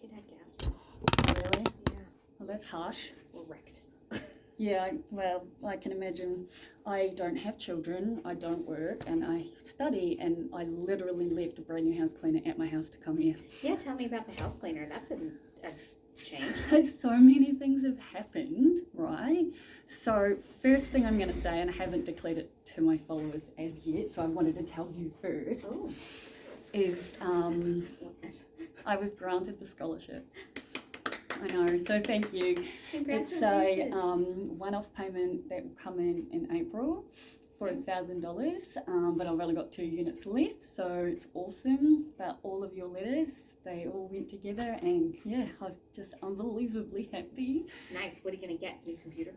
kid had gastro. Really? Yeah. Well, that's harsh. We're wrecked. Yeah, well, I can imagine. I don't have children, I don't work, and I study, and I literally left a brand new house cleaner at my house to come here. Yeah, tell me about the house cleaner. That's a change. So many things have happened, right? So first thing I'm going to say, and I haven't declared it to my followers as yet, so I wanted to tell you first, is I was granted the scholarship. I know, so thank you. Congratulations. It's a one-off payment that will come in April for $1,000, but I've only got 2 units left, so it's awesome. But all of your letters, they all went together, and yeah, I was just unbelievably happy. Nice. What are you going to get? New computer?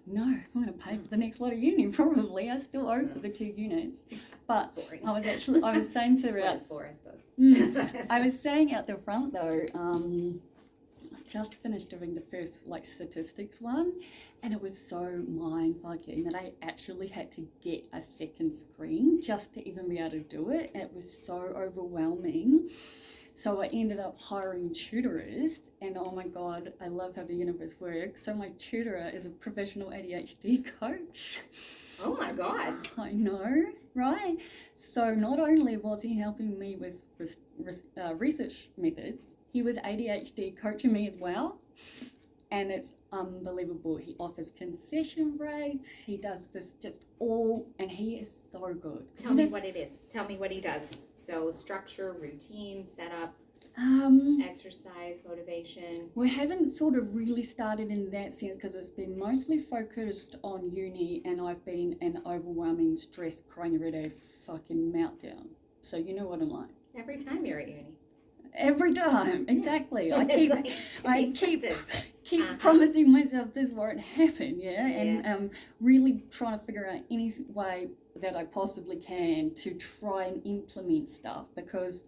No, I'm going to pay for the next lot of uni, probably. I still owe for the 2 units. But Boring. I was saying to That's what it's for, I suppose. I was saying out the front though, I've just finished doing the first statistics one, and it was so mind-fucking that I actually had to get a second screen just to even be able to do it. It was so overwhelming. So I ended up hiring tutors, and oh my God, I love how the universe works. So my tutor is a professional ADHD coach. Oh my God. I know, right? So not only was he helping me with research methods, he was ADHD coaching me as well. And it's unbelievable. He offers concession rates. He does this just all, and he is so good. Tell me what it is. Tell me what he does. So structure, routine, setup, exercise, motivation. We haven't sort of really started in that sense because it's been mostly focused on uni, and I've been an overwhelming stress, crying every day fucking meltdown. So you know what I'm like. Every time you're at uni. Every time, exactly. Yeah. I keep promising myself this won't happen, and really trying to figure out any way that I possibly can to try and implement stuff, because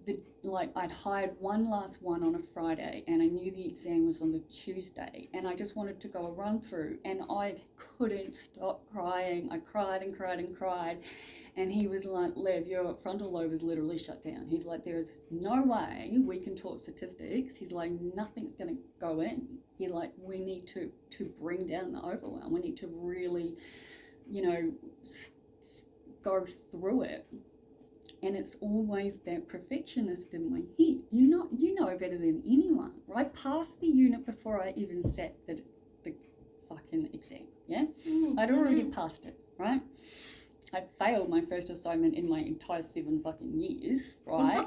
I'd hired one last one on a Friday, and I knew the exam was on the Tuesday, and I just wanted to go a run through, and I couldn't stop crying. I cried and cried and cried. And he was like, Lev, your frontal lobe is literally shut down. He's like, there is no way we can talk statistics. He's like, nothing's going to go in. He's like, we need to bring down the overwhelm. We need to really, go through it. And it's always that perfectionist in my head. You know better than anyone. I passed the unit before I even sat the fucking exam, yeah? Mm-hmm. I'd already passed it, right? I failed my first assignment in my entire 7 fucking years, right?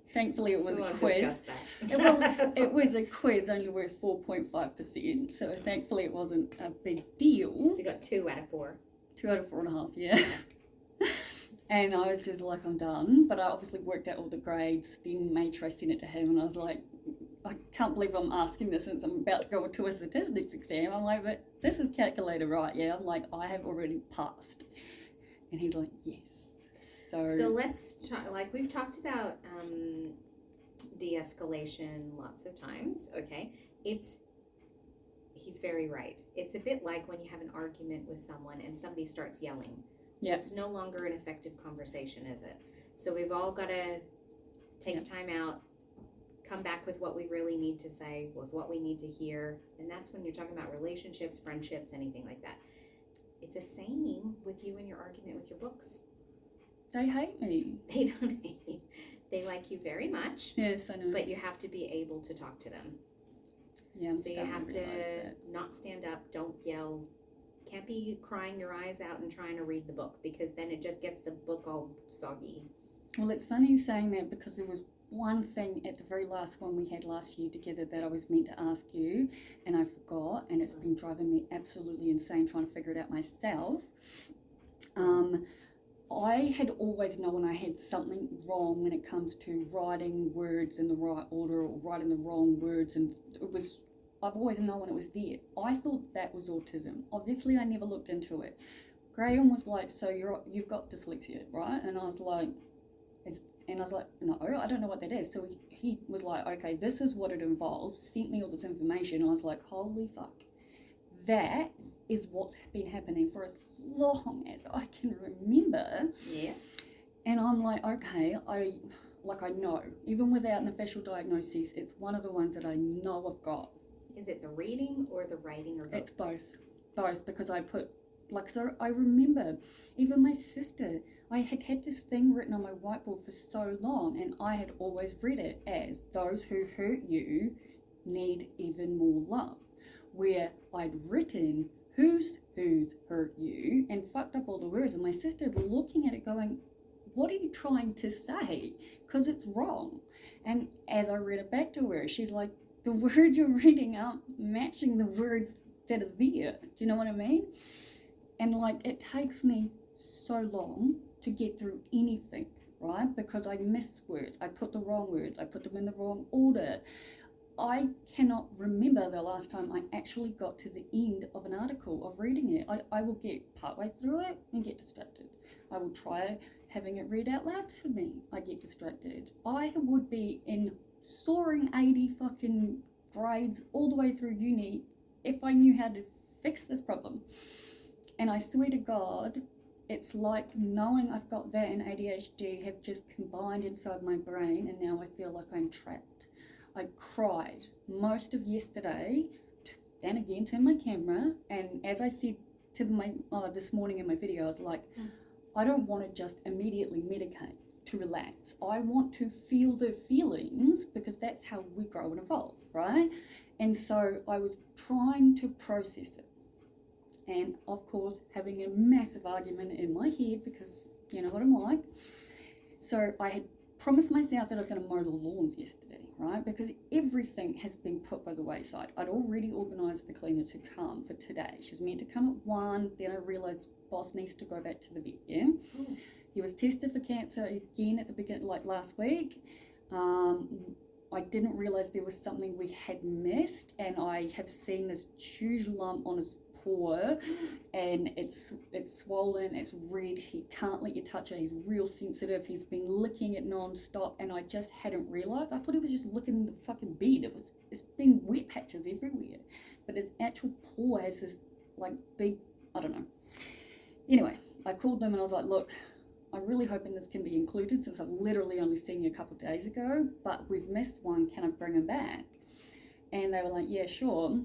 Thankfully, it was a quiz. It was a quiz only worth 4.5%, so thankfully it wasn't a big deal. So you got 2 out of 4. 2 out of 4.5, yeah. And I was just like, I'm done. But I obviously worked out all the grades, then made sure I sent it to him, and I was like, I can't believe I'm asking this since I'm about to go to a statistics exam. I'm like, but this is calculated right, yeah? I'm like, I have already passed. And he's like, yes. So let's talk, we've talked about de-escalation lots of times, okay? He's very right. It's a bit like when you have an argument with someone and somebody starts yelling. So it's no longer an effective conversation, is it? So we've all got to take time out, come back with what we really need to say, with what we need to hear. And that's when you're talking about relationships, friendships, anything like that. It's the same with you and your argument with your books. They hate me. They don't hate you. They like you very much. Yes, I know. But you have to be able to talk to them. Yeah, so you have to not stand up, don't yell. Can't be crying your eyes out and trying to read the book, because then it just gets the book all soggy. Well, it's funny saying that, because there was one thing at the very last one we had last year together that I was meant to ask you, and I forgot, and it's been driving me absolutely insane trying to figure it out myself. I had always known I had something wrong when it comes to writing words in the right order or writing the wrong words, and I've always known it was there. I thought that was autism. Obviously, I never looked into it. Graham was like, so you've got dyslexia, right? And I was like, no, I don't know what that is. So he was like, okay, this is what it involves, sent me all this information. I was like, holy fuck. That is what's been happening for as long as I can remember. Yeah. And I'm like, okay, like I know, even without an official diagnosis, it's one of the ones that I know I've got. Is it the reading or the writing or both? It's both, because I put, like, so I remember even my sister, I had this thing written on my whiteboard for so long, and I had always read it as those who hurt you need even more love, where I'd written who's hurt you and fucked up all the words, and my sister's looking at it going, what are you trying to say? Because it's wrong. And as I read it back to her, she's like, the words you're reading aren't matching the words that are there. Do you know what I mean? And like, it takes me so long to get through anything, right? Because I miss words. I put the wrong words. I put them in the wrong order. I cannot remember the last time I actually got to the end of an article of reading it. I will get partway through it and get distracted. I will try having it read out loud to me. I get distracted. I would be in soaring 80 fucking grades all the way through uni if I knew how to fix this problem. And I swear to God, it's like knowing I've got that and ADHD have just combined inside my brain, and now I feel like I'm trapped. I cried most of yesterday, then again to my camera, and as I said to my this morning in my video, I was like, I don't want to just immediately medicate to relax. I want to feel the feelings, because that's how we grow and evolve, right? And so I was trying to process it. And of course, having a massive argument in my head, because you know what I'm like. So I had promised myself that I was going to mow the lawns yesterday, right? Because everything has been put by the wayside. I'd already organised the cleaner to come for today. She was meant to come at 1, then I realised boss needs to go back to the vet, yeah? He was tested for cancer again at the beginning, like last week. I didn't realise there was something we had missed, and I have seen this huge lump on his paw, and it's swollen, it's red, he can't let you touch it, he's real sensitive, he's been licking it non-stop, and I just hadn't realised. I thought he was just licking the fucking bed. It's been wet patches everywhere, but his actual paw has this like big, I don't know. Anyway, I called them and I was like, look, I'm really hoping this can be included since I've literally only seen you a couple of days ago, but we've missed one, can I bring him back? And they were like, yeah, sure.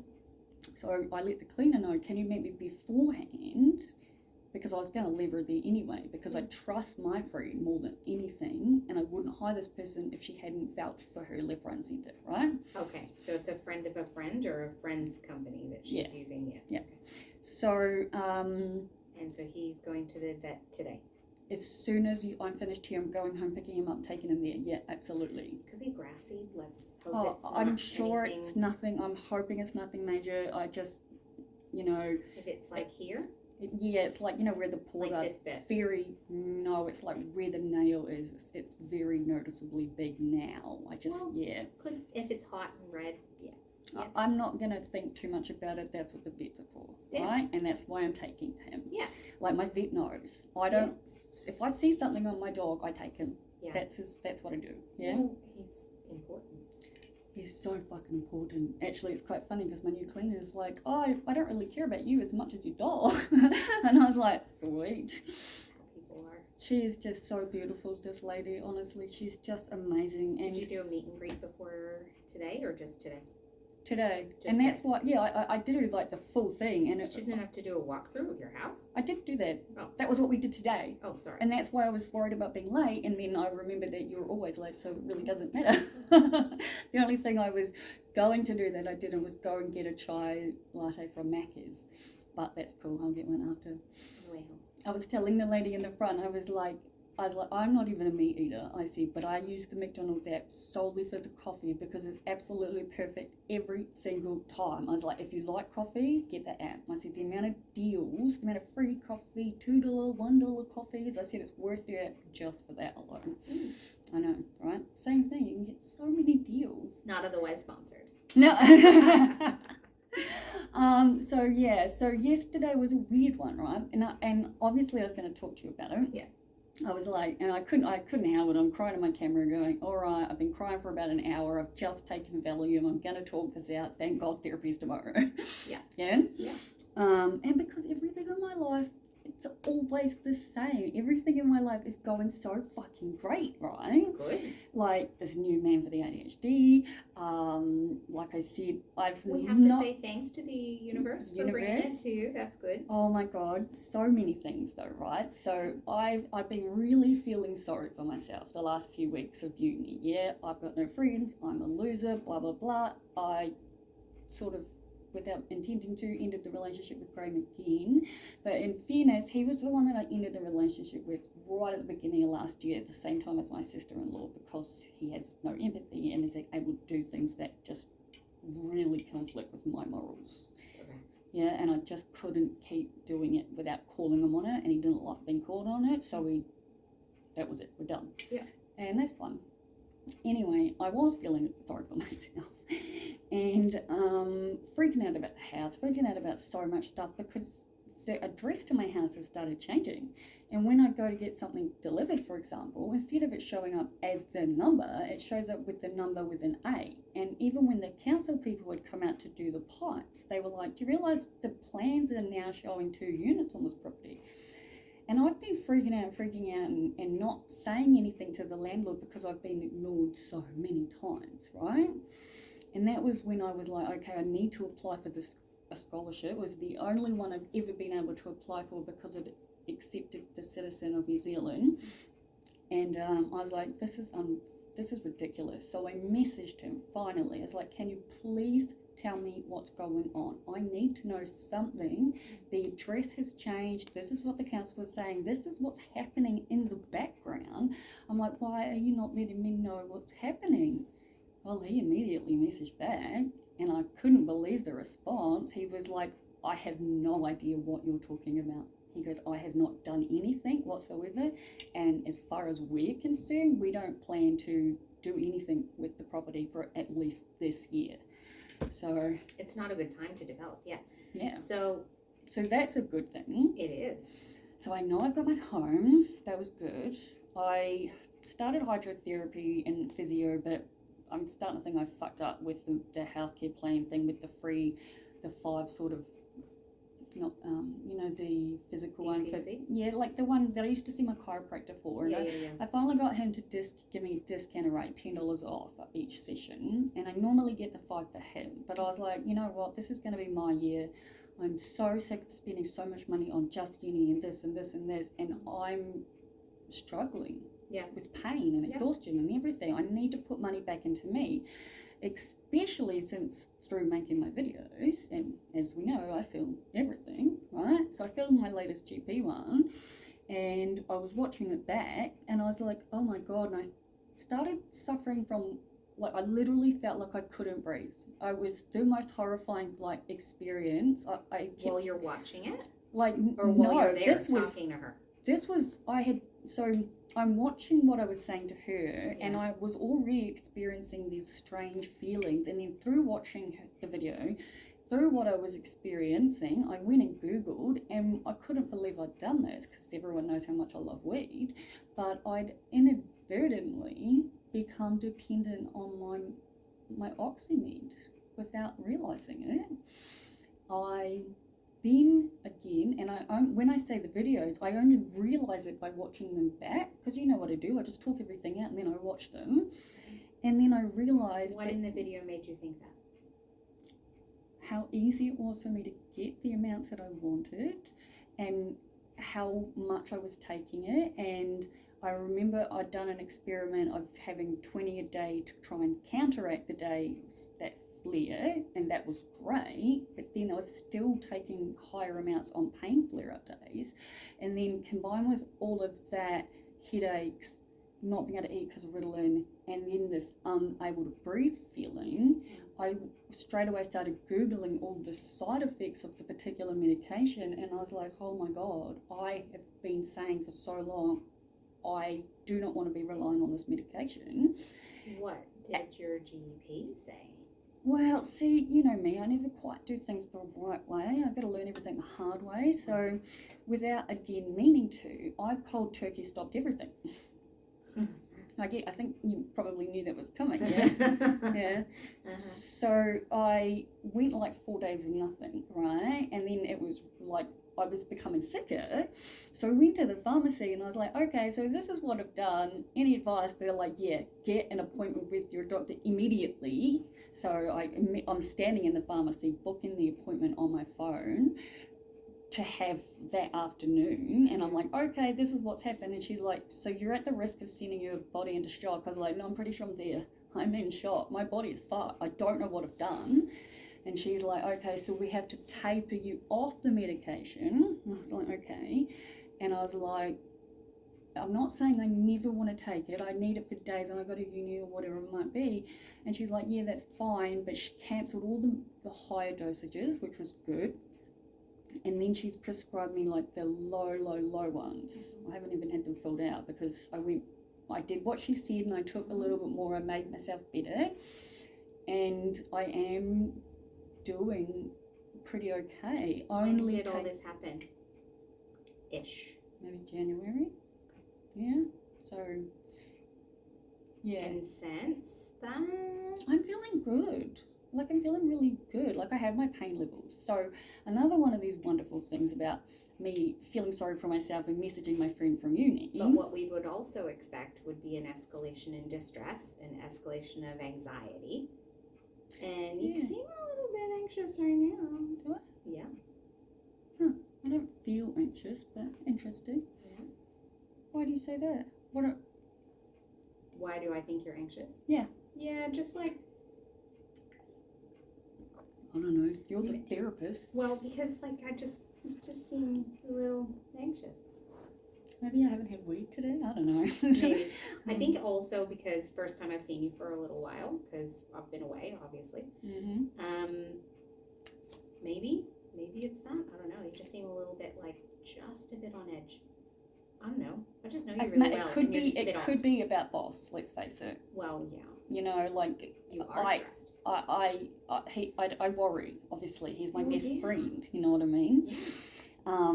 So I let the cleaner know, can you meet me beforehand? Because I was going to leave her there anyway, because I trust my friend more than anything, and I wouldn't hire this person if she hadn't vouched for her left, right, and centre, right? Okay, so it's a friend of a friend or a friend's company that she's using, Yeah. Okay. So, and so he's going to the vet today? As soon as I'm finished here, I'm going home, picking him up, taking him there. Yeah, absolutely. Could be grass seed. Let's hope it's not I'm sure anything. It's nothing. I'm hoping it's nothing major. I just, you know. If it's like here? It's like, you know, where the paws like are. This bit. No, it's like where the nail is. It's very noticeably big now. Could, if it's hot and red, yeah. I'm not going to think too much about it. That's what the vets are for, right? And that's why I'm taking him. Yeah. Like my vet knows. I don't, if I see something on my dog, I take him. Yeah. That's what I do. Yeah. Well, he's important. He's so fucking important. Actually, it's quite funny because my new cleaner is like, oh, I don't really care about you as much as your dog. And I was like, sweet. People are. She is just so beautiful, this lady. Honestly, she's just amazing. Did you do a meet and greet before today or just today? Today. And that's what, I did it like the full thing. And it shouldn't have to do a walkthrough of your house? I did do that. Oh. That was what we did today. Oh, sorry. And that's why I was worried about being late. And then I remembered that you're always late, so it really doesn't matter. The only thing I was going to do that I didn't was go and get a chai latte from Macca's. But that's cool. I'll get one after. Wow. I was telling the lady in the front, I was like, I'm not even a meat eater, I said, but I use the McDonald's app solely for the coffee because it's absolutely perfect every single time. I was like, if you like coffee, get the app. I said, the amount of deals, the amount of free coffee, $2, $1 coffees, I said it's worth the app just for that alone. I know, right? Same thing, you can get so many deals. Not otherwise sponsored. No. So yesterday was a weird one, right? And obviously I was going to talk to you about it. Yeah. I was like, and I couldn't handle it. I'm crying to my camera going, all right, I've been crying for about an hour. I've just taken Valium. I'm going to talk this out. Thank God therapy's tomorrow. Yeah. Yeah? Yeah. And because everything in my life it's always the same. Everything in my life is going so fucking great, right? Good. Like this new man for the ADHD. Like I said, We have to say thanks to the universe for bringing it to you. That's good. Oh my God, so many things though, right? So I've been really feeling sorry for myself the last few weeks of uni. Yeah, I've got no friends. I'm a loser. Blah blah blah. I sort of, without intending to, ended the relationship with Graham again. But in fairness, he was the one that I ended the relationship with right at the beginning of last year, at the same time as my sister-in-law, because he has no empathy and is able to do things that just really conflict with my morals. Okay. Yeah, and I just couldn't keep doing it without calling him on it, and he didn't like being called on it, so that was it, we're done. Yeah. And that's fine. Anyway, I was feeling sorry for myself and freaking out about the house, freaking out about so much stuff, because the address to my house has started changing. And when I go to get something delivered, for example, instead of it showing up as the number, it shows up with the number with an A. And even when the council people would come out to do the pipes, they were like, do you realise the plans are now showing 2 units on this property? And I've been freaking out and not saying anything to the landlord because I've been ignored so many times, right? And that was when I was like, okay, I need to apply for a scholarship. It was the only one I've ever been able to apply for because it accepted the citizen of New Zealand. And I was like, this is ridiculous. So I messaged him finally. I was like, can you please tell me what's going on? I need to know something. The address has changed. This is what the council was saying. This is what's happening in the background. I'm like, why are you not letting me know what's happening? Well, he immediately messaged back, and I couldn't believe the response. He was like, I have no idea what you're talking about. He goes, I have not done anything whatsoever, and as far as we're concerned, we don't plan to do anything with the property for at least this year. So it's not a good time to develop. Yeah. So that's a good thing. It is. So I know I've got my home. That was good. I started hydrotherapy and physio, but I'm starting to think I fucked up with the healthcare plan thing with the 5 sort of, not the physical one, but like the one that I used to see my chiropractor for. And I finally got him to give me a discount rate, $10 off each session, and I normally get the 5 for him. But I was like, you know what, this is going to be my year. I'm so sick of spending so much money on just uni and this and this and this, and I'm struggling with pain and exhaustion and everything. I need to put money back into me, especially since through making my videos, and as we know, I film everything, right? So I filmed my latest GP one, and I was watching it back, and I was like, oh my God, and I started suffering from, like, I literally felt like I couldn't breathe. I was the most horrifying, like, experience. I kept, while you're watching it? Like, or while no, you're there this talking to her? I'm watching what I was saying to her, and I was already experiencing these strange feelings, and then through watching the video, through what I was experiencing, I went and Googled, and I couldn't believe I'd done this, because everyone knows how much I love weed, but I'd inadvertently become dependent on my oxymed without realising it. Then again, and when I say the videos, I only realise it by watching them back, because you know what I do, I just talk everything out and then I watch them, and then I realised what in the video made you think that? How easy it was for me to get the amounts that I wanted, and how much I was taking it. And I remember I'd done an experiment of having 20 a day to try and counteract the days that flare, and that was great, but then I was still taking higher amounts on pain flare-up days, and then combined with all of that, headaches, not being able to eat because of Ritalin, and then this unable to breathe feeling, I straight away started Googling all the side effects of the particular medication, and I was like, oh my God, I have been saying for so long, I do not want to be relying on this medication. What did your GP say? Well, see, you know me, I never quite do things the right way. I've got to learn everything the hard way. So without, again, meaning to, I cold turkey stopped everything. I think you probably knew that was coming, yeah? Yeah. Uh-huh. So I went like 4 days with nothing, right? And then it was like I was becoming sicker. So I went to the pharmacy and I was like, okay, so this is what I've done. Any advice? They're like, yeah, get an appointment with your doctor immediately. So I'm standing in the pharmacy, booking the appointment on my phone to have that afternoon. And I'm like, okay, this is what's happened. And she's like, so you're at the risk of sending your body into shock. I was like, no, I'm pretty sure I'm there. I'm in shock. My body is fucked. I don't know what I've done. And she's like, okay, so we have to taper you off the medication. And I was like, okay. And I was like, I'm not saying I never want to take it. I need it for days and I go to uni or whatever it might be. And she's like, yeah, that's fine. But she cancelled all the higher dosages, which was good. And then she's prescribed me like the low ones. I haven't even had them filled out because I did what she said and I took a little bit more. I made myself better. And I am doing pretty okay. When did all this happen? Ish. Maybe January. Yeah. So, yeah. And since that? I'm feeling good. Like, I'm feeling really good. Like, I have my pain levels. So, another one of these wonderful things about me feeling sorry for myself and messaging my friend from uni. But what we would also expect would be an escalation in distress, an escalation of anxiety. And you seem a little bit anxious right now. Do I? Yeah. Huh. I don't feel anxious, but interesting. Yeah. Why do you say that? Why do I think you're anxious? Yeah. Yeah, just like... I don't know. You're the therapist. Well, because like you just seem a little anxious. Maybe I haven't had weed today. I don't know. Maybe. I think also because first time I've seen you for a little while because I've been away, obviously. Mm-hmm. Maybe it's that. I don't know. You just seem a little bit like just a bit on edge. I don't know. I just know you really well. It could be about boss. Let's face it. Well, yeah. You know, like you are stressed. I worry. Obviously, he's my best yeah. friend. You know what I mean? Yeah.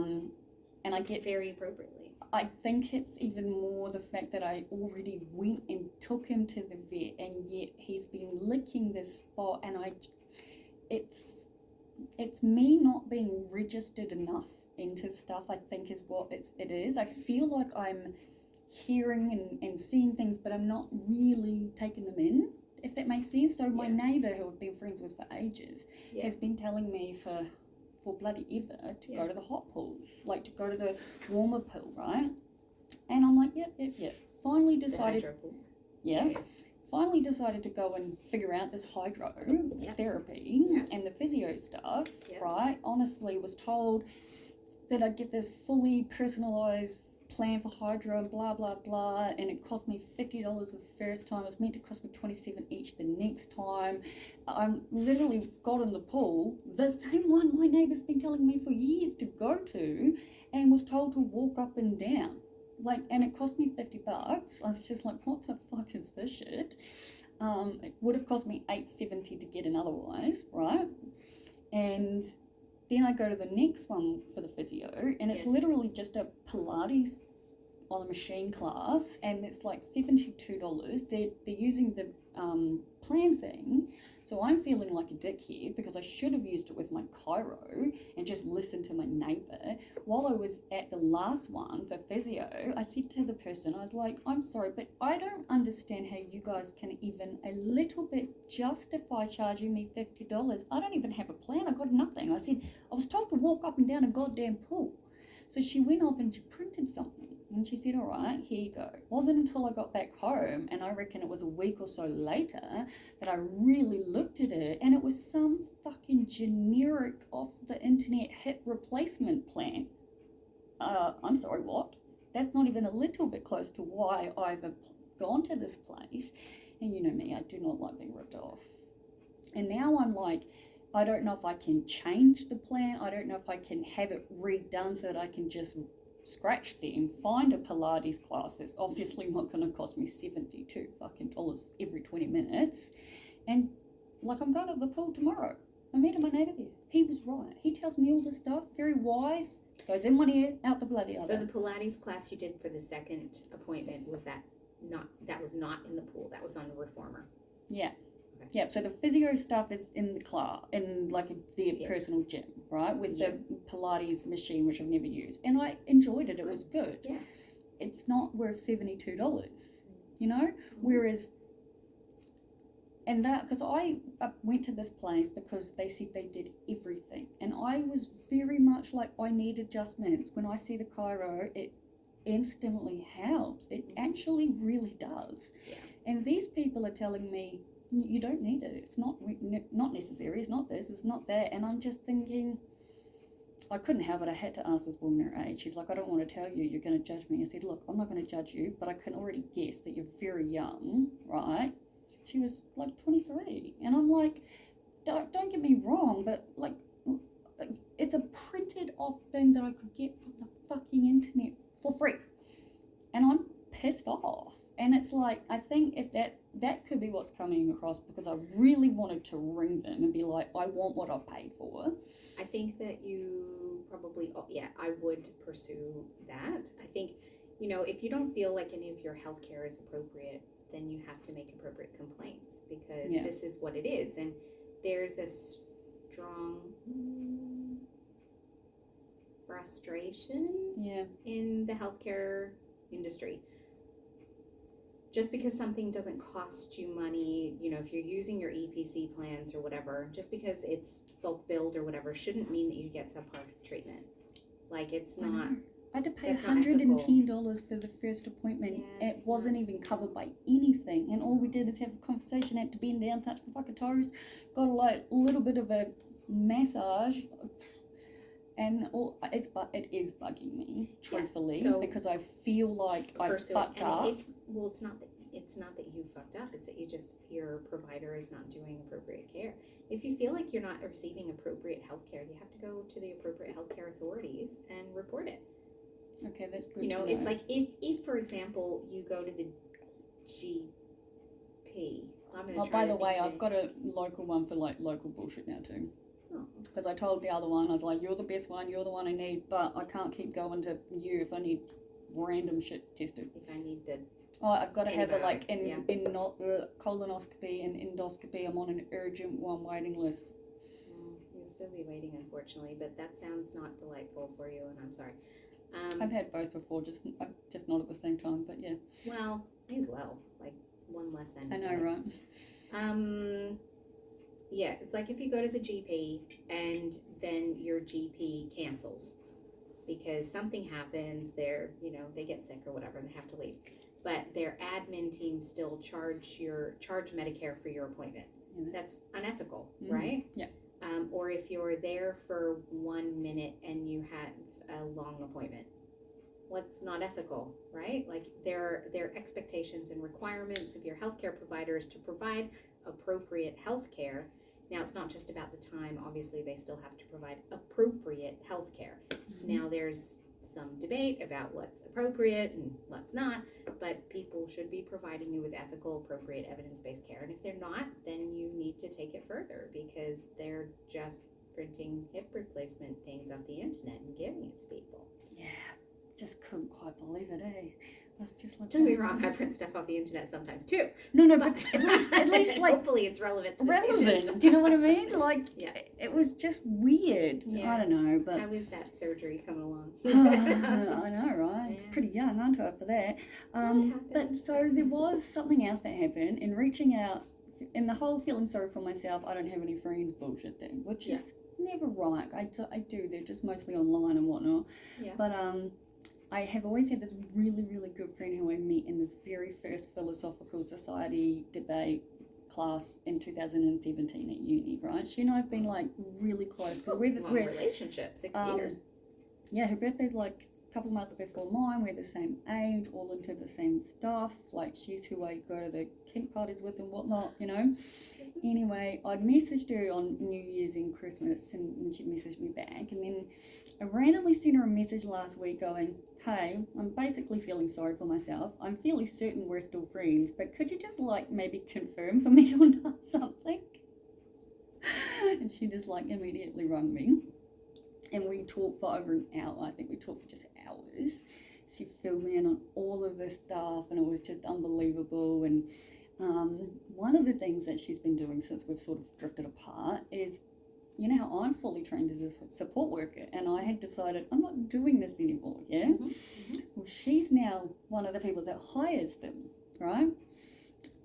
And I get very appropriately. I think it's even more the fact that I already went and took him to the vet, and yet he's been licking this spot, and it's me not being registered enough into stuff. I think is what it is. I feel like I'm hearing and seeing things, but I'm not really taking them in, if that makes sense. So my neighbour, who I've been friends with for ages, has been telling me for bloody ever to go to the hot pools, like to go to the warmer pool, right? And I'm like, yep. Finally decided, finally decided to go and figure out this hydro therapy and the physio stuff, right? Honestly, was told that I'd get this fully personalised plan for hydro and blah blah blah, and it cost me $50 the first time. It was meant to cost me $27 each the next time. I'm literally got in the pool, the same one my neighbour's been telling me for years to go to, and was told to walk up and down, like, and it cost me $50. I was just like, what the fuck is this shit? It would have cost me $8.70 to get in otherwise, right? And then I go to the next one for the physio, and it's literally just a Pilates on a machine class, and it's like $72. They're using the plan thing, so I'm feeling like a dick here because I should have used it with my chiro and just listened to my neighbour. While I was at the last one for physio, I said to the person, I was like, I'm sorry, but I don't understand how you guys can even a little bit justify charging me $50. I don't even have a plan. I got nothing. I said, I was told to walk up and down a goddamn pool. So she went off and she printed something. And she said, all right, here you go. It wasn't until I got back home, and I reckon it was a week or so later, that I really looked at it, and it was some fucking generic off the internet hip replacement plan. I'm sorry, what? That's not even a little bit close to why I've gone to this place. And you know me, I do not like being ripped off. And now I'm like, I don't know if I can change the plan. I don't know if I can have it redone so that I can just scratch them, find a Pilates class that's obviously not going to cost me $72 fucking dollars every 20 minutes. And like, I'm going to the pool tomorrow. I'm meeting my neighbour there. He was right. He tells me all this stuff, very wise, goes in one ear, out the bloody other. So the Pilates class you did for the second appointment, was that was not in the pool, that was on the reformer? Yeah. Okay. Yeah, so the physio stuff is in the class, in like their personal gym, right? With the Pilates machine, which I've never used. And I enjoyed it. It was good. Yeah. It's not worth $72, you know? Whereas, and that, because I went to this place because they said they did everything. And I was very much like, I need adjustments. When I see the chiro, it instantly helps. It actually really does. Yeah. And these people are telling me, you don't need it. It's not necessary. It's not this. It's not that. And I'm just thinking, I couldn't have it. I had to ask this woman her age. She's like, I don't want to tell you. You're going to judge me. I said, look, I'm not going to judge you, but I can already guess that you're very young, right? She was like 23. And I'm like, don't get me wrong, but like, it's a printed off thing that I could get from the fucking internet for free. And I'm pissed off. And it's like, I think if that could be what's coming across, because I really wanted to ring them and be like, I want what I've paid for. I think that you probably, I would pursue that. I think, if you don't feel like any of your healthcare is appropriate, then you have to make appropriate complaints, because this is what it is. And there's a strong frustration in the healthcare industry. Just because something doesn't cost you money, if you're using your EPC plans or whatever, just because it's bulk billed or whatever, shouldn't mean that you get subpar treatment. Like, it's not. I had to pay $110 for the first appointment. Yeah, it wasn't even covered by anything. And all we did is have a conversation, had to bend down, touch my fucking toes, got a little bit of a massage. And it is bugging me, truthfully, because I feel like I fucked up. It's not that you fucked up. It's that your provider is not doing appropriate care. If you feel like you're not receiving appropriate health care, you have to go to the appropriate healthcare authorities and report it. Okay, that's good. It's like if for example you go to the GP. By the way, I've got a local one for local bullshit now too. Because I told the other one, I was like, you're the best one, you're the one I need, but I can't keep going to you if I need random shit tested. If I need the... Oh, I've got to have it colonoscopy and endoscopy. I'm on an urgent one waiting list. You'll still be waiting, unfortunately, but that sounds not delightful for you, and I'm sorry. I've had both before, just not at the same time, but yeah. Well, may as well. Like, one less end. I know, right? Yeah, it's like if you go to the GP and then your GP cancels because something happens, they get sick or whatever and they have to leave. But their admin team still charge Medicare for your appointment. Yeah. That's unethical, right? Yeah. Or if you're there for 1 minute and you have a long appointment. What's not ethical, right? Like there are expectations and requirements of your healthcare providers to provide appropriate health care. Now, it's not just about the time. Obviously, they still have to provide appropriate health care. Mm-hmm. Now, there's some debate about what's appropriate and what's not, but people should be providing you with ethical, appropriate, evidence-based care. And if they're not, then you need to take it further because they're just printing hip replacement things off the internet and giving it to people. Yeah, just couldn't quite believe it, eh? That's just like... Don't be wrong, I print stuff off the internet sometimes too. No, but at least like... Hopefully it's relevant to the patient. Do you know what I mean? Like, it was just weird. Yeah. I don't know, but... How is that surgery coming along? I know, right? Yeah. Pretty young, aren't I, for that? But so there was something else that happened in reaching out, in the whole feeling sorry for myself, I don't have any friends bullshit thing, which is never right. I do, they're just mostly online and whatnot. Yeah. But, I have always had this really, really good friend who I met in the very first Philosophical Society debate class in 2017 at uni, right? She and I have been like really close. Long relationship, 6 years. Yeah, her birthday's like a couple months before mine. We're the same age, all into the same stuff. Like she's who I go to the kink parties with and whatnot, Anyway, I'd messaged her on New Year's and Christmas and she messaged me back. And then I randomly sent her a message last week going, hey, I'm basically feeling sorry for myself. I'm fairly certain we're still friends, but could you just maybe confirm for me or not something? And she just immediately rung me. And we talked for over an hour. I think we talked for just hours. She filled me in on all of this stuff and it was just unbelievable. And one of the things that she's been doing since we've sort of drifted apart is, you know how I'm fully trained as a support worker, and I had decided I'm not doing this anymore, yeah? Mm-hmm. Mm-hmm. Well, she's now one of the people that hires them, right?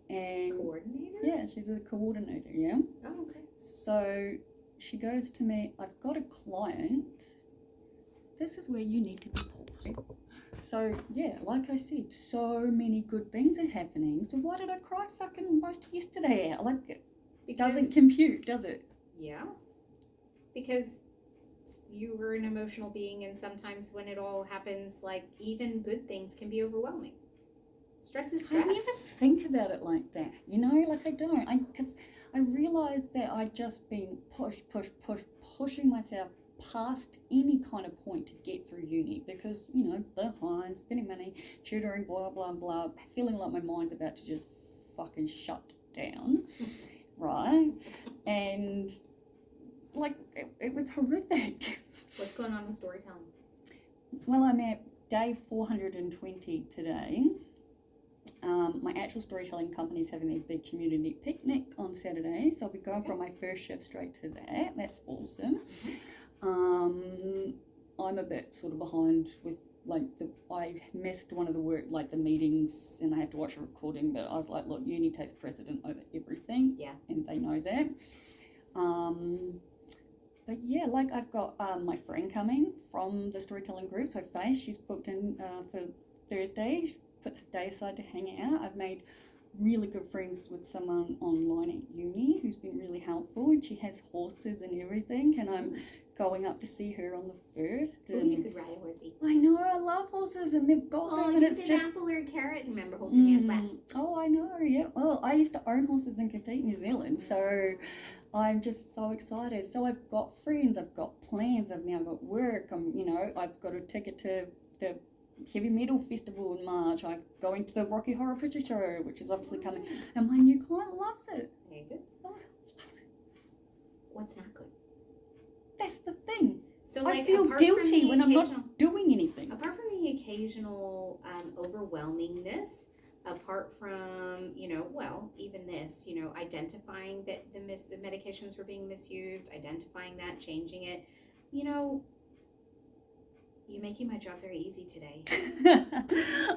And Coordinator? yeah, she's a coordinator, yeah? Oh, okay. So she goes to me, I've got a client. This is where you need to be paused. So, yeah, like I said, so many good things are happening. So why did I cry fucking most yesterday out? Like, it doesn't compute, does it? Yeah. Because you were an emotional being, and sometimes when it all happens, like, even good things can be overwhelming. Stress is stress. I never think about it like that, you know? Like, I don't. Because I realised that I'd just been pushing myself past any kind of point to get through uni because, you know, behind, spending money, tutoring, blah, blah, blah, feeling like my mind's about to just fucking shut down, right? And, like, it was horrific. What's going on with storytelling? Well, I'm at day 420 today. My actual storytelling company's having their big community picnic on Saturday, so I'll be going from my first shift straight to that. That's awesome. I'm a bit sort of behind with I missed one of the work, like the meetings, and I have to watch a recording, but I was like, look, uni takes precedent over everything. Yeah. And they know that. But yeah, like I've got my friend coming from the storytelling group, so Faye, she's booked in for Thursday. She put this day aside to hang out. I've made really good friends with someone online at uni who's been really helpful, and she has horses and everything, and I'm going up to see her on the 1st. Oh, you could ride a horsey. I know, I love horses, and they've got them, and it's just apple or a carrot. Remember, hold your hand flat. Oh, I know, yeah. Well, I used to own horses and compete in New Zealand, so I'm just so excited. So I've got friends, I've got plans, I've now got work. I've got a ticket to the Heavy Metal Festival in March. I'm going to the Rocky Horror Picture Show, which is obviously coming, and my new client loves it. Very good. Oh, loves it. What's not good? That's the thing. So, I feel guilty when I'm not doing anything. Apart from the occasional overwhelmingness, apart from, even this, identifying that the medications were being misused, identifying that, changing it, you're making my job very easy today.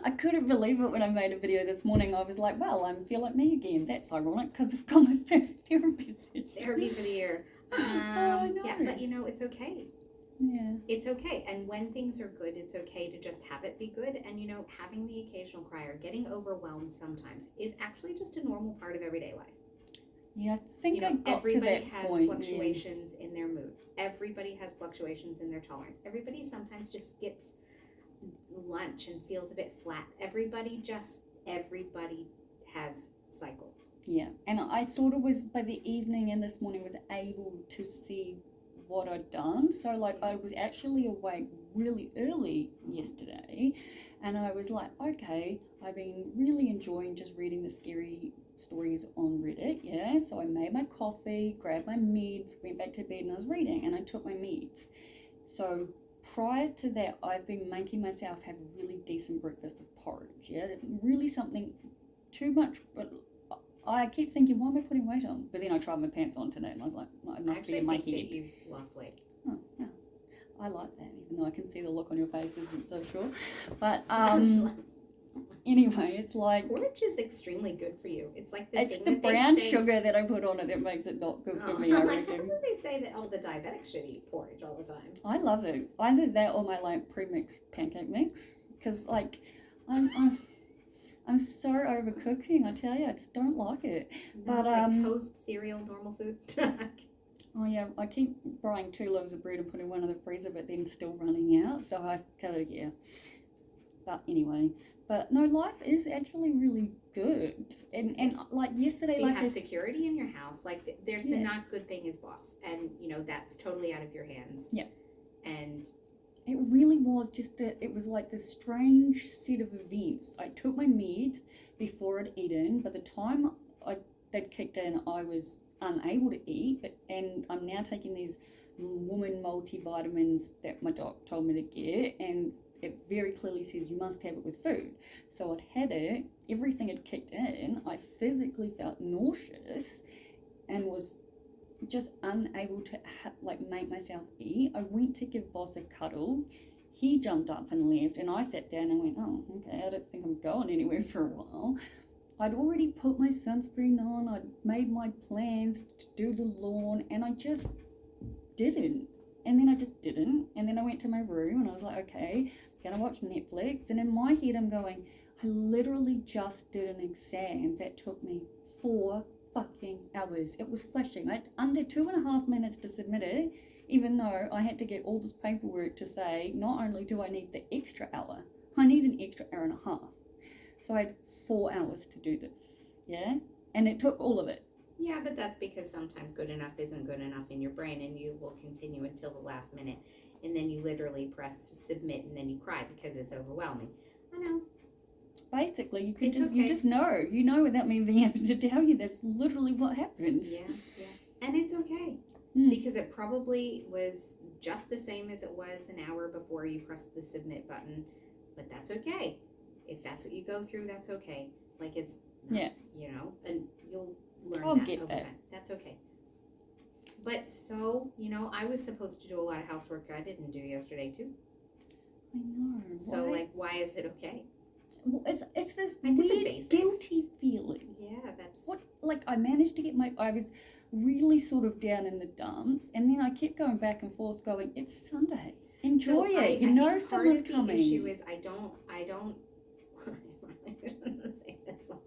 I couldn't believe it when I made a video this morning. I was like, well, I feel like me again. That's ironic because I've got my first therapy session. Therapy for the year. I know. Yeah, but it's okay. Yeah. It's okay. And when things are good, it's okay to just have it be good. And, having the occasional cry or getting overwhelmed sometimes is actually just a normal part of everyday life. Yeah, I think I got to that point. Everybody has fluctuations in their moods. Everybody has fluctuations in their tolerance. Everybody sometimes just skips lunch and feels a bit flat. Everybody has cycle. Yeah, and I sort of was, by the evening and this morning, was able to see what I'd done. So, I was actually awake really early yesterday, and I was like, okay, I've been really enjoying just reading the scary stories on Reddit, yeah? So I made my coffee, grabbed my meds, went back to bed, and I was reading, and I took my meds. So prior to that, I've been making myself have a really decent breakfast of porridge, yeah? Really something too much, but I keep thinking, why am I putting weight on? But then I tried my pants on today, and I was like, no, it must be in my head. I think that you've lost weight. Oh, yeah. I like that, even though I can see the look on your face isn't so sure. But anyway, it's like porridge is extremely good for you. It's like it's the brown sugar that I put on it that makes it not good for me. I reckon. Doesn't they say that all the diabetics should eat porridge all the time? I love it. Either that or my pre-mixed pancake mix, because I'm so overcooking. I tell you, I just don't like it. No, but toast, cereal, normal food. Oh yeah, I keep buying 2 loaves of bread and putting one in the freezer, but then still running out. So I go, yeah. But anyway, no, life is actually really good. And like yesterday, so you have security in your house. Like there's the not good thing is boss, and that's totally out of your hands. Yeah. And it really was just that it was like this strange set of events. I took my meds before I'd eaten. By the time they'd kicked in, I was unable to eat, and I'm now taking these woman multivitamins that my doc told me to get, and it very clearly says you must have it with food. So I'd had it, everything had kicked in, I physically felt nauseous and was just unable to make myself eat. I went to give Boss a cuddle. He jumped up and left, and I sat down and went, oh, okay, I don't think I'm going anywhere for a while. I'd already put my sunscreen on, I'd made my plans to do the lawn, and I just didn't. And then I just didn't. And then I went to my room and I was like, okay, I'm gonna watch Netflix. And in my head I'm going, I literally just did an exam that took me 4 fucking hours. It was flashing. I had under 2.5 minutes to submit it, even though I had to get all this paperwork to say, not only do I need the extra hour, I need an extra hour and a half. So I had 4 hours to do this, yeah? And it took all of it. Yeah, but that's because sometimes good enough isn't good enough in your brain, and you will continue until the last minute, and then you literally press submit, and then you cry because it's overwhelming. I know. Basically, you just know. You know without me being able to tell you that's literally what happens. Yeah. And it's okay. Because it probably was just the same as it was an hour before you pressed the submit button, but that's okay. If that's what you go through, that's okay. Like it's, not, you know, and you'll learn that over time. That's okay. But so, you know, I was supposed to do a lot of housework I didn't do yesterday too. I know. So why is it okay? Well, it's this weird guilty feeling. Yeah, that's what. Like I managed to get I was really sort of down in the dumps, and then I kept going back and forth, going, "It's Sunday, enjoy it." You know, someone's coming. The issue is I don't. I shouldn't say this on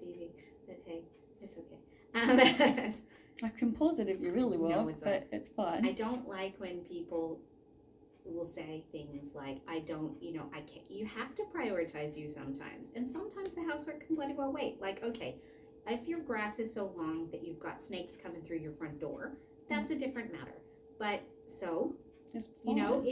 TV, but hey, it's okay. I can pause it if you really want, no, it's fine. I don't like when people will say things like, I can't, you have to prioritize you sometimes. And sometimes the housework can bloody well wait. Like, okay, if your grass is so long that you've got snakes coming through your front door, that's a different matter. But so, you know,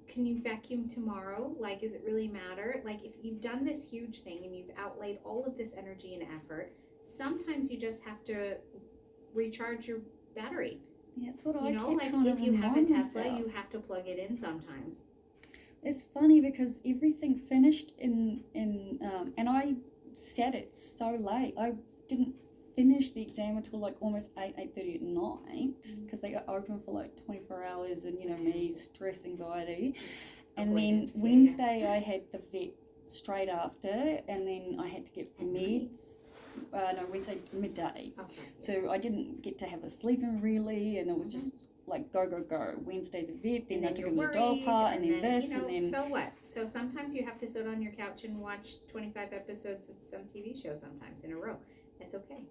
can you vacuum tomorrow? Like, does it really matter? Like, if you've done this huge thing and you've outlaid all of this energy and effort, sometimes you just have to recharge your battery. Yeah, that's what I you know, like if you have a Tesla, you have to plug it in sometimes. It's funny because everything finished and I sat it so late. I didn't finish the exam until like almost 8:30 at night because they got open for like 24 hours, and you know me, stress, anxiety. And then Wednesday I had the vet straight after, and then I had to get meds. Wednesday midday. Oh, sorry. So I didn't get to have a sleep-in really, and it was just like go. Wednesday the vet, then I took him to the dog park, and then this, you know, and then. So what? So sometimes you have to sit on your couch and watch 25 episodes of some TV show sometimes in a row. That's okay.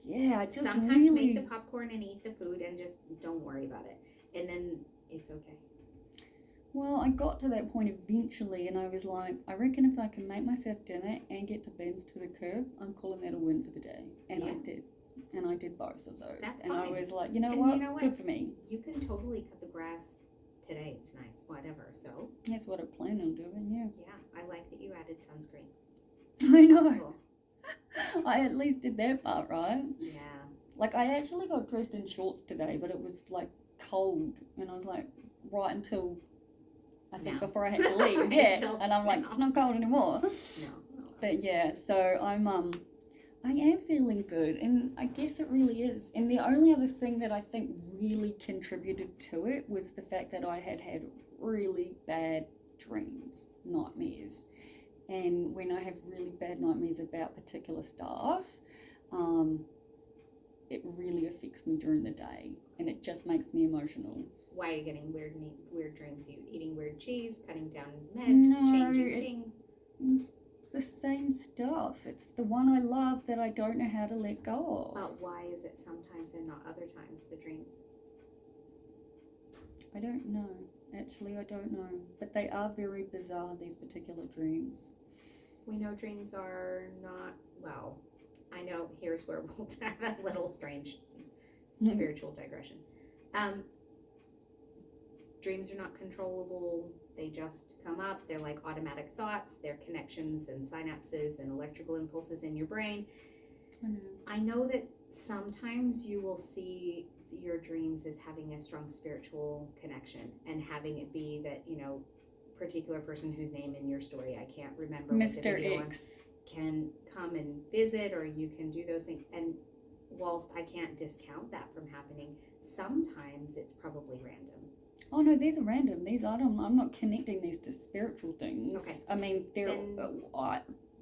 Yeah, I just sometimes really make the popcorn and eat the food and just don't worry about it, and then it's okay. Well, I got to that point eventually, and I was like, I reckon if I can make myself dinner and get the bins to the curb, I'm calling that a win for the day. And I did. And I did both of those. That's and fine. I was like, you know what? Good for me. You can totally cut the grass today. It's nice, whatever. So that's what I plan on doing, yeah. Yeah, I like that you added sunscreen. I know. I at least did that part, right? Yeah. Like, I actually got dressed in shorts today, but it was, like, cold. And I was like, right until... I think before I had to leave, and I'm like, it's not cold anymore. No. But yeah, so I am feeling good, and I guess it really is. And the only other thing that I think really contributed to it was the fact that I had really bad dreams, nightmares. And when I have really bad nightmares about particular stuff, it really affects me during the day, and it just makes me emotional. Why are you getting weird dreams? Are you eating weird cheese, cutting down meds, changing things? It's the same stuff. It's the one I love that I don't know how to let go of. But why is it sometimes and not other times, the dreams? I don't know. Actually, I don't know. But they are very bizarre, these particular dreams. We know dreams are not, well, I know here's where we'll have a little strange spiritual digression. Dreams are not controllable. They just come up. They're like automatic thoughts. They're connections and synapses and electrical impulses in your brain. I know that sometimes you will see your dreams as having a strong spiritual connection and having it be that, you know, particular person whose name in your story I can't remember what the Mr. video X. can come and visit, or you can do those things. And whilst I can't discount that from happening, sometimes it's probably random. Oh no, these are random. I'm not connecting these to spiritual things. Okay. I mean, they're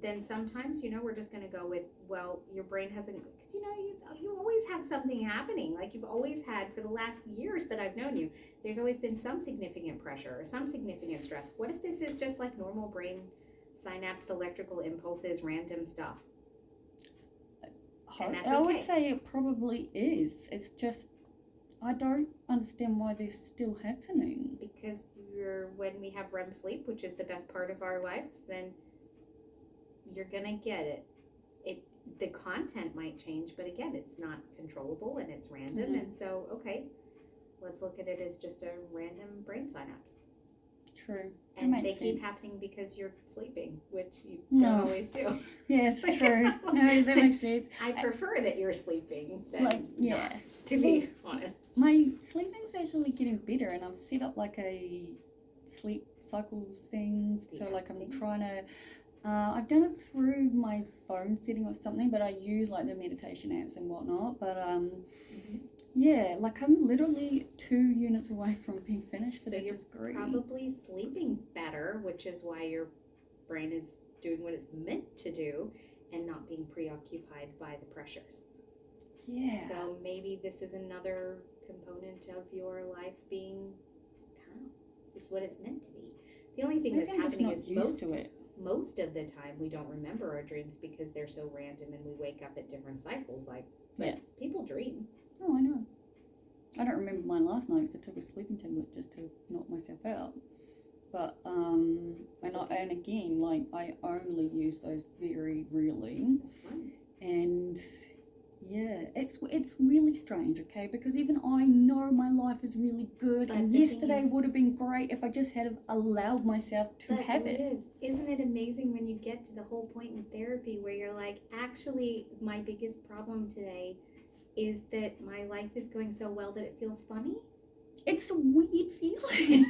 then sometimes, we're just going to go with, well, your brain hasn't, because, you always have something happening. Like you've always had for the last years that I've known you, there's always been some significant pressure or some significant stress. What if this is just like normal brain synapse, electrical impulses, random stuff? And that's okay. I would say it probably is. It's just, I don't understand why they're still happening. Because when we have REM sleep, which is the best part of our lives, then you're gonna get it. The content might change, but again, it's not controllable and it's random. Mm-hmm. And so, okay, let's look at it as just a random brain synapse. True. And they keep happening because you're sleeping, which you don't always do. Yes, true. No, that makes sense. I prefer that you're sleeping than not, to be honest. My sleeping's actually getting better, and I've set up like a sleep cycle thing. So like I'm trying to. I've done it through my phone setting or something, but I use like the meditation apps and whatnot. But yeah, like I'm literally 2 units away from being finished. But so you're probably sleeping better, which is why your brain is doing what it's meant to do and not being preoccupied by the pressures. Yeah. So maybe this is another component of your life being calm. It's what it's meant to be. The only thing that's happening is most of the time we don't remember our dreams because they're so random and we wake up at different cycles. But people dream. Oh, I know. I don't remember mine last night because I took a sleeping tablet just to knock myself out. But and again, like I only use those very rarely. That's fine. And yeah, it's really strange, okay? Because even I know my life is really good, and yesterday would have been great if I just had allowed myself to have it. Isn't it amazing when you get to the whole point in therapy where you're like, actually, my biggest problem today is that my life is going so well that it feels funny? It's a weird feeling.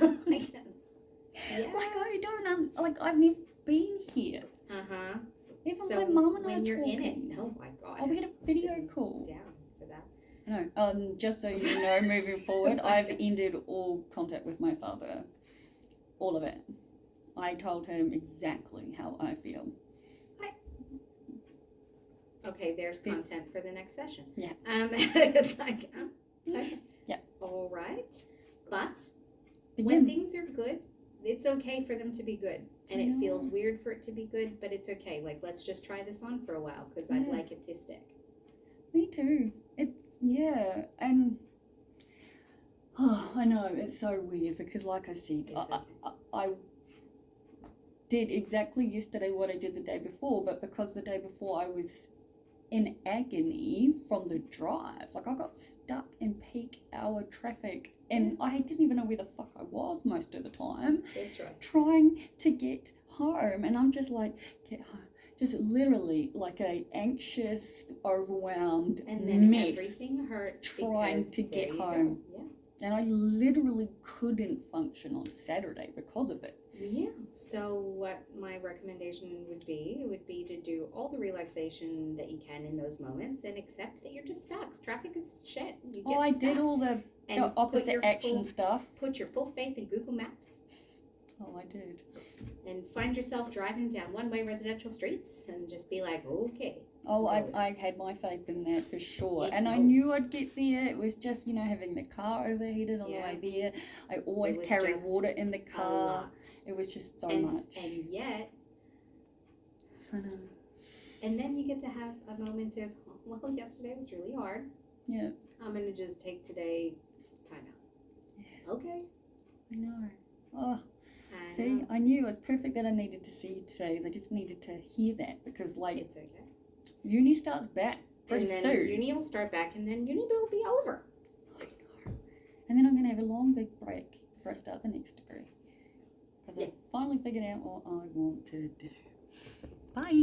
Yeah. Like I've never been here. Uh-huh. Even my mum and I when you're talking. in it, oh my God. Oh, we had a video call. Down for that. No, just so you know, moving forward, I've ended all contact with my father. All of it. I told him exactly how I feel. Okay, there's content for the next session. Yeah. It's like, okay. Yeah. All right. But when things are good, it's okay for them to be good. And it feels weird for it to be good, but it's okay. Like, let's just try this on for a while because I'd like it to stick. Me too. And I know, it's so weird because like I said, I did exactly yesterday what I did the day before, but because the day before I was in agony from the drive. Like I got stuck in peak hour traffic and I didn't even know where the fuck I was most of the time. That's right. Trying to get home, and I'm just like, get home. Just literally like a anxious, overwhelmed and then mess. Everything hurts trying to get home. Yeah. And I literally couldn't function on Saturday because of it. Yeah. So what my recommendation would be to do all the relaxation that you can in those moments and accept that you're just stuck. Traffic is shit. You get I stuck. did all the opposite action stuff. Put your full faith in Google Maps. Oh, I did. And find yourself driving down one-way residential streets and just be like, okay. Oh, I had my faith in that for sure. And I knew I'd get there. It was just, having the car overheated on the way there. I always carry water in the car. It was just so much. And yet, I know. And then you get to have a moment of, well, yesterday was really hard. Yeah. I'm going to just take today time out. Yeah. Okay. I know. Oh. I knew it was perfect that I needed to see you today. I just needed to hear that because, like, it's okay. Uni starts back pretty soon. Uni will start back, and then uni will be over. I know. And then I'm going to have a long, big break before I start the next degree because I finally figured out what I want to do. Bye.